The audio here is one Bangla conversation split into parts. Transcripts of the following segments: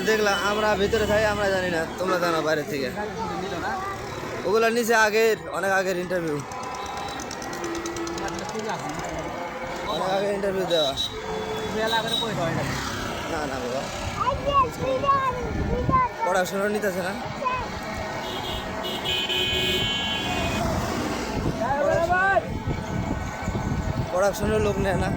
দেখলাম আমরা ভিতরে থাকি, আমরা জানি না, তোমরা জানো বাইরে থেকে। ওগুলো নিচে আগের, অনেক আগের ইন্টারভিউ, অনেক আগের ইন্টারভিউ দেওয়া। না না বাবা, পড়াশোনা নিতেছে না, পড়াশোনার লোক নেয় না।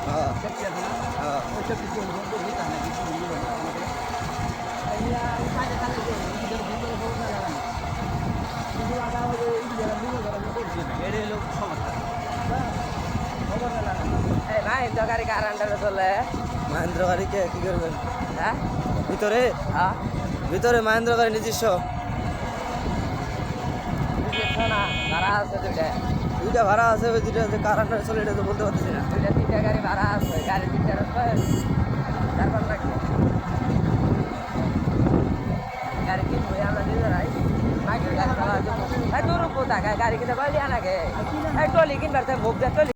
হ্যাঁ হ্যাঁ, মাহিন্দ্র গাড়ি কার আন্ডারে চলে? মহেন্দ্র গাড়ি কে কি করবেন? হ্যাঁ ভিতরে হ্যাঁ ভিতরে মহেন্দ্র গাড়ি নিজস্ব, না ভাড়া আছে দুইটা, দুইটা ভাড়া আছে, ওই দুইটা যে কার আন্ডারে চলে এটা তো বলতে পারতেছি না। দুইটা তিনটা গাড়ি ভাড়া আছে, গাড়ি তিনটা রাখবে তারপর লাগবে গাড়ি কিনবো আমরা নিজেরাই। মাইকেল গাড়ি চালা ভাই তোর উপর থাকা গাড়ি কিনতে পারলি আনাকে টলি কিনবার মুখ দিয়ে টলি